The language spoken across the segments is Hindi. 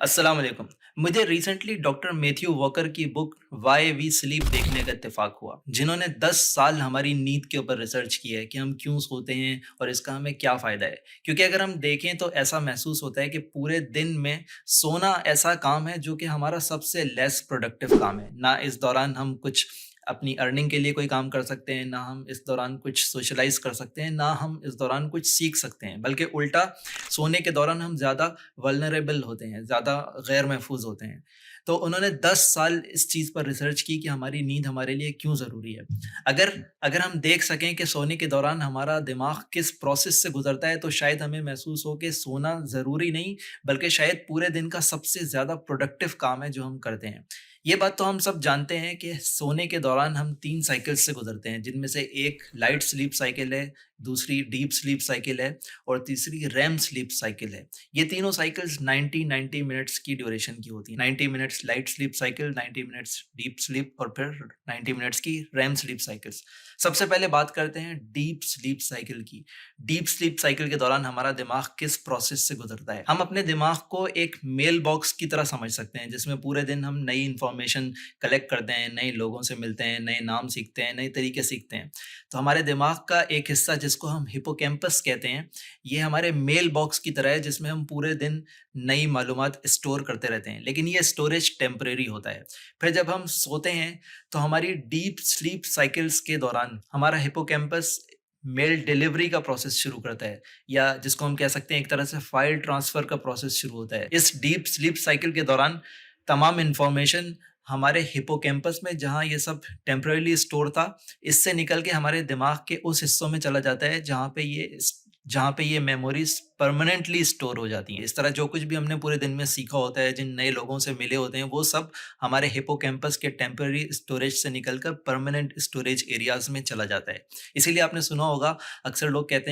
अस्सलाम वालेकुम। मुझे रिसेंटली डॉक्टर मैथ्यू वॉकर की बुक व्हाई वी स्लीप देखने का इत्तेफ़ाक हुआ, जिन्होंने 10 साल हमारी नींद के ऊपर रिसर्च की है कि हम क्यों सोते हैं और इसका हमें क्या फ़ायदा है। क्योंकि अगर हम देखें तो ऐसा महसूस होता है कि पूरे दिन में सोना ऐसा काम है जो कि हमारा सबसे लेस प्रोडक्टिव काम है। ना इस दौरान हम कुछ अपनी अर्निंग के लिए कोई काम कर सकते हैं, ना हम इस दौरान कुछ सोशलाइज़ कर सकते हैं, ना हम इस दौरान कुछ सीख सकते हैं, बल्कि उल्टा सोने के दौरान हम ज़्यादा वल्नरेबल होते हैं, ज़्यादा गैर महफूज़ होते हैं। तो उन्होंने 10 साल इस चीज़ पर रिसर्च की कि हमारी नींद हमारे लिए क्यों ज़रूरी है। अगर अगर हम देख सकें कि सोने के दौरान हमारा दिमाग किस प्रोसेस से गुज़रता है, तो शायद हमें महसूस हो कि सोना ज़रूरी नहीं, बल्कि शायद पूरे दिन का सबसे ज़्यादा प्रोडक्टिव काम है जो हम करते हैं। ये बात तो हम सब जानते हैं कि सोने के दौरान हम 3 साइकिल्स से गुज़रते हैं, जिनमें से एक लाइट स्लीप साइकिल है, दूसरी डीप स्लीप साइकिल है और तीसरी रैम स्लीप साइकिल है। ये तीनों साइकिल्स 90-90 मिनट्स की ड्यूरेशन की होती हैं। 90 minutes light sleep cycle, 90 minutes deep sleep और फिर 90 मिनट्स की रैम स्लीप साइकिल्स। सबसे पहले बात करते हैं डीप स्लीप साइकिल की। डीप स्लीप साइकिल के दौरान हमारा दिमाग किस प्रोसेस से गुजरता है? हम अपने दिमाग को एक मेल बॉक्स की तरह समझ सकते हैं, जिसमें पूरे दिन हम नई इन्फॉर्मेशन कलेक्ट करते हैं, नए लोगों से मिलते हैं, नए नाम सीखते हैं, नए तरीके सीखते हैं। तो हमारे दिमाग का एक हिस्सा जिसको हम हिप्पोकैम्पस कहते हैं, ये हमारे मेल बॉक्स की तरह है जिसमें हम पूरे दिन नई मालूमात स्टोर करते रहते हैं, लेकिन ये स्टोरेज टेम्परेरी होता है। फिर जब हम सोते हैं तो हमारी डीप स्लीप साइकिल्स के दौरान हमारा हिप्पोकैम्पस मेल डिलीवरी का प्रोसेस शुरू करता है, या जिसको हम कह सकते हैं एक तरह से फाइल ट्रांसफर का प्रोसेस शुरू होता है। इस डीप स्लीप साइकिल के दौरान तमाम इन्फॉर्मेशन हमारे हिप्पोकैम्पस में, जहाँ ये सब टेम्परेरीली स्टोर था, इससे निकल के हमारे दिमाग के उस हिस्सों में चला जाता है जहाँ पे ये मेमोरीज परमानेंटली स्टोर हो जाती हैं। इस तरह जो कुछ भी हमने पूरे दिन में सीखा होता है, जिन नए लोगों से मिले होते हैं, वो सब हमारे हिप्पोकैम्पस के टेम्परेरी स्टोरेज से निकलकर परमानेंट स्टोरेज एरियाज में चला जाता है। इसीलिए आपने सुना होगा, अक्सर लोग कहते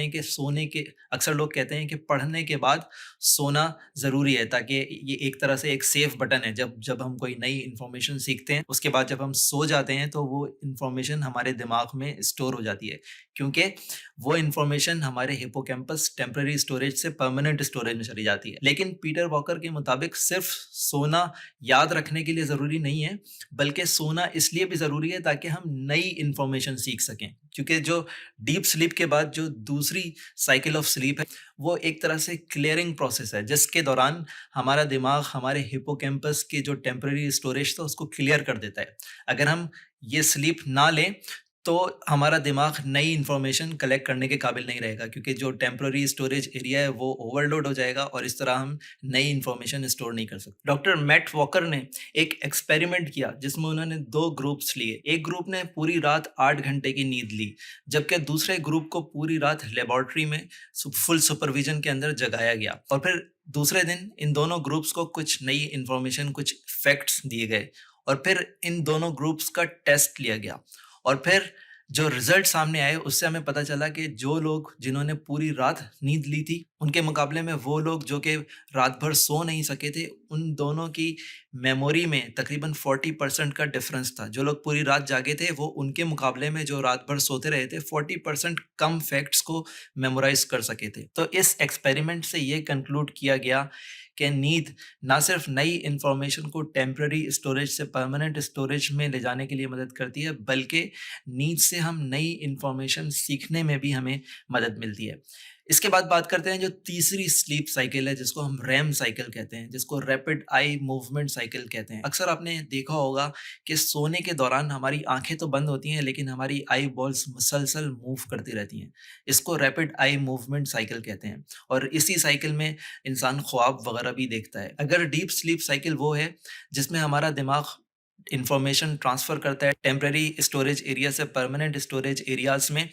हैं कि पढ़ने के बाद सोना ज़रूरी है, ताकि ये एक तरह से एक सेफ बटन है। जब जब हम कोई नई इन्फॉर्मेशन सीखते हैं, उसके बाद जब हम सो जाते हैं, तो वो इन्फॉर्मेशन हमारे दिमाग में स्टोर हो जाती है, क्योंकि वो इन्फॉर्मेशन हमारे हिप्पोकैम्पस टेम्परेरी स्टोरेज से परमानेंट स्टोरेज में चली जाती है। लेकिन पीटर वॉकर के मुताबिक सिर्फ सोना याद रखने के लिए ज़रूरी नहीं है, बल्कि सोना इसलिए भी ज़रूरी है ताकि हम नई इन्फॉर्मेशन सीख सकें। क्योंकि जो डीप स्लीप के बाद जो दूसरी साइकिल ऑफ स्लीप है, वो एक तरह से क्लियरिंग प्रोसेस है, जिसके दौरान हमारा दिमाग हमारे हिप्पोकैम्पस के जो टेम्परेरी स्टोरेज था उसको क्लियर कर देता है। अगर हम ये स्लीप ना लें, तो हमारा दिमाग नई इन्फॉर्मेशन कलेक्ट करने के काबिल नहीं रहेगा, क्योंकि जो टेम्पररी स्टोरेज एरिया है वो ओवरलोड हो जाएगा और इस तरह हम नई इन्फॉर्मेशन स्टोर नहीं कर सकते। डॉक्टर मैट वॉकर ने एक एक्सपेरिमेंट किया जिसमें उन्होंने 2 ग्रुप्स लिए। एक ग्रुप ने पूरी रात 8 घंटे की नींद ली, जबकि दूसरे ग्रुप को पूरी रात लेबोरेटरी में फुल सुपरविजन के अंदर जगाया गया। और फिर दूसरे दिन इन दोनों ग्रुप्स को कुछ नई इन्फॉर्मेशन, कुछ फैक्ट्स दिए गए और फिर इन दोनों ग्रुप्स का टेस्ट लिया गया। और फिर जो रिजल्ट सामने आए, उससे हमें पता चला कि जो लोग जिन्होंने पूरी रात नींद ली थी, उनके मुकाबले में वो लोग जो कि रात भर सो नहीं सके थे, उन दोनों की मेमोरी में तकरीबन 40% का डिफरेंस था। जो लोग पूरी रात जागे थे, वो उनके मुकाबले में जो रात भर सोते रहे थे, 40% कम फैक्ट्स को मेमोराइज कर सके थे। तो इस एक्सपेरिमेंट से ये कंक्लूड किया गया कि नींद ना सिर्फ नई इंफॉर्मेशन को टेम्पररी स्टोरेज से परमानेंट स्टोरेज में ले जाने के लिए मदद करती है, बल्कि नींद से हम नई इंफॉर्मेशन सीखने में भी हमें मदद मिलती है। इसके बाद बात करते हैं जो तीसरी स्लीप साइकिल है, जिसको हम रैम साइकिल कहते हैं, जिसको रैपिड आई मूवमेंट साइकिल कहते हैं। अक्सर आपने देखा होगा कि सोने के दौरान हमारी आंखें तो बंद होती हैं, लेकिन हमारी आई बॉल्स मुसलसल मूव करती रहती हैं। इसको रैपिड आई मूवमेंट साइकिल कहते हैं और इसी साइकिल में इंसान ख्वाब वगैरह भी देखता है। अगर डीप स्लीप साइकिल वो है जिसमें हमारा दिमाग इंफॉर्मेशन ट्रांसफर करता है टेम्पररी स्टोरेज एरिया से परमानेंट स्टोरेज एरियाज में,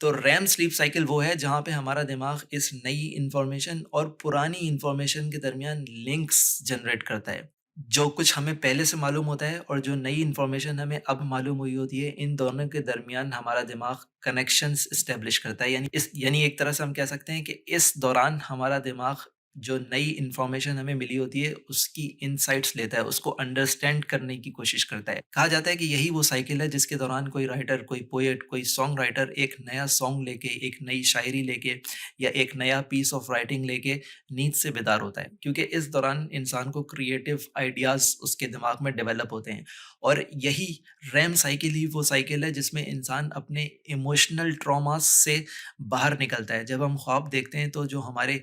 तो रैम स्लीप साइकिल वो है जहाँ पे हमारा दिमाग इस नई इंफॉर्मेशन और पुरानी इंफॉर्मेशन के दरमियान लिंक्स जनरेट करता है। जो कुछ हमें पहले से मालूम होता है और जो नई इंफॉर्मेशन हमें अब मालूम हुई होती है, इन दोनों के दरमियान हमारा दिमाग कनेक्शंस एस्टेब्लिश करता है। यानी एक तरह से हम कह सकते हैं कि इस दौरान हमारा दिमाग जो नई इन्फॉर्मेशन हमें मिली होती है, उसकी इनसाइट्स लेता है, उसको अंडरस्टैंड करने की कोशिश करता है। कहा जाता है कि यही वो साइकिल है जिसके दौरान कोई राइटर, कोई पोएट, कोई सॉन्ग राइटर एक नया सॉन्ग लेके, एक नई शायरी लेके या एक नया पीस ऑफ राइटिंग लेके नींद से बेदार होता है। क्योंकि इस दौरान इंसान को क्रिएटिव आइडियाज़ उसके दिमाग में डेवलप होते हैं और यही रैम साइकिल ही वो साइकिल है जिसमें इंसान अपने इमोशनल ट्रॉमास से बाहर निकलता है। जब हम ख्वाब देखते हैं तो जो हमारे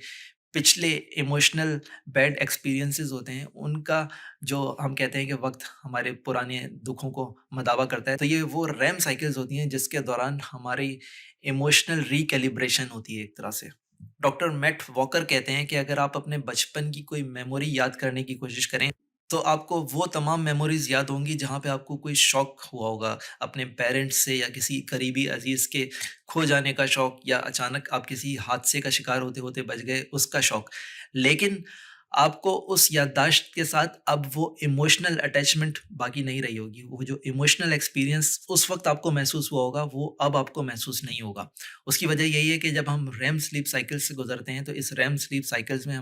पिछले इमोशनल बैड एक्सपीरियंसेस होते हैं, उनका जो हम कहते हैं कि वक़्त हमारे पुराने दुखों को मदावा करता है, तो ये वो रैम साइकिल्स होती हैं जिसके दौरान हमारी इमोशनल रिकैलिब्रेशन होती है एक तरह से। डॉक्टर मैट वॉकर कहते हैं कि अगर आप अपने बचपन की कोई मेमोरी याद करने की कोशिश करें, तो आपको वो तमाम मेमोरीज़ याद होंगी जहाँ पे आपको कोई शॉक हुआ होगा, अपने पेरेंट्स से या किसी करीबी अज़ीज़ के खो जाने का शौक या अचानक आप किसी हादसे का शिकार होते-होते बच गए, उसका शौक। लेकिन आपको उस याददाश्त के साथ अब वो इमोशनल अटैचमेंट बाकी नहीं रही होगी। वो जो इमोशनल एक्सपीरियंस उस वक़्त आपको महसूस हुआ होगा, वो अब आपको महसूस नहीं होगा। उसकी वजह यही है कि जब हम रेम स्लीप साइकिल से गुज़रते हैं, तो इस रेम स्लीप साइकिल्स में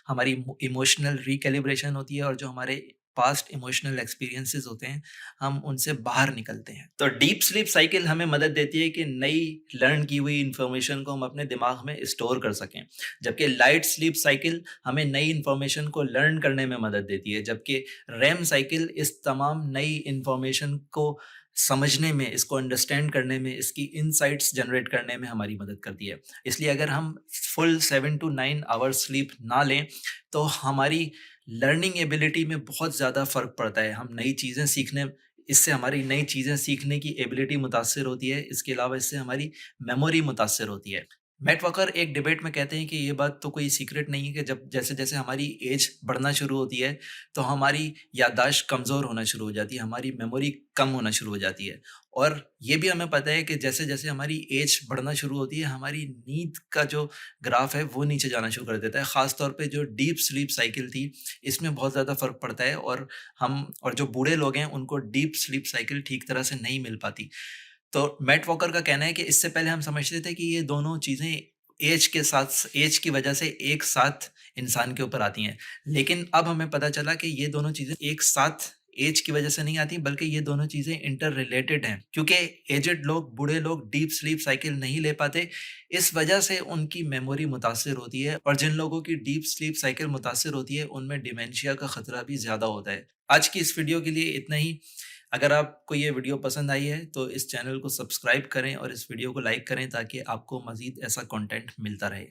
हमारी इमोशनल रिकैलिब्रेशन होती है और जो हमारे पास्ट इमोशनल एक्सपीरियंसेस होते हैं, हम उनसे बाहर निकलते हैं। तो डीप स्लीप साइकिल हमें मदद देती है कि नई लर्न की हुई इन्फॉर्मेशन को हम अपने दिमाग में स्टोर कर सकें। जबकि लाइट स्लीप साइकिल हमें नई इन्फॉर्मेशन को लर्न करने में मदद देती है, जबकि रैम साइकिल इस तमाम नई इन्फॉर्मेशन को समझने में, इसको अंडरस्टैंड करने में, इसकी इनसाइट्स जनरेट करने में हमारी मदद करती है। इसलिए अगर हम फुल 7 टू 9 आवर्स स्लीप ना लें, तो हमारी लर्निंग एबिलिटी में बहुत ज़्यादा फ़र्क पड़ता है। हम नई चीज़ें सीखने इससे हमारी नई चीज़ें सीखने की एबिलिटी मुतासिर होती है। इसके अलावा इससे हमारी मेमोरी मुतासिर होती है। मैट वॉकर एक डिबेट में कहते हैं कि ये बात तो कोई सीक्रेट नहीं है कि जब जैसे-जैसे हमारी एज बढ़ना शुरू होती है, तो हमारी याददाश्त कमज़ोर होना शुरू हो जाती है, हमारी मेमोरी कम होना शुरू हो जाती है। और ये भी हमें पता है कि जैसे-जैसे हमारी एज बढ़ना शुरू होती है, हमारी नींद का जो ग्राफ है, वो नीचे जाना शुरू कर देता है। ख़ास तौर पे जो डीप स्लीप साइकिल थी, इसमें बहुत ज़्यादा फ़र्क पड़ता है और जो बूढ़े लोग हैं, उनको डीप स्लीप साइकिल ठीक तरह से नहीं मिल पाती। तो मैट वॉकर का कहना है कि इससे पहले हम समझते थे कि ये दोनों चीज़ें एज की वजह से एक साथ इंसान के ऊपर आती हैं। लेकिन अब हमें पता चला कि ये दोनों चीज़ें एक साथ एज की वजह से नहीं आती, बल्कि ये दोनों चीज़ें इंटर रिलेटेड हैं। क्योंकि एजेड लोग, बूढ़े लोग डीप स्लीप साइकिल नहीं ले पाते, इस वजह से उनकी मेमोरी मुतासिर होती है और जिन लोगों की डीप स्लीप साइकिल मुतासिर होती है, उनमें डिमेंशिया का खतरा भी ज़्यादा होता है। आज की इस वीडियो के लिए इतना ही। अगर आपको ये वीडियो पसंद आई है तो इस चैनल को सब्सक्राइब करें और इस वीडियो को लाइक करें ताकि आपको मज़ीद ऐसा कंटेंट मिलता रहे।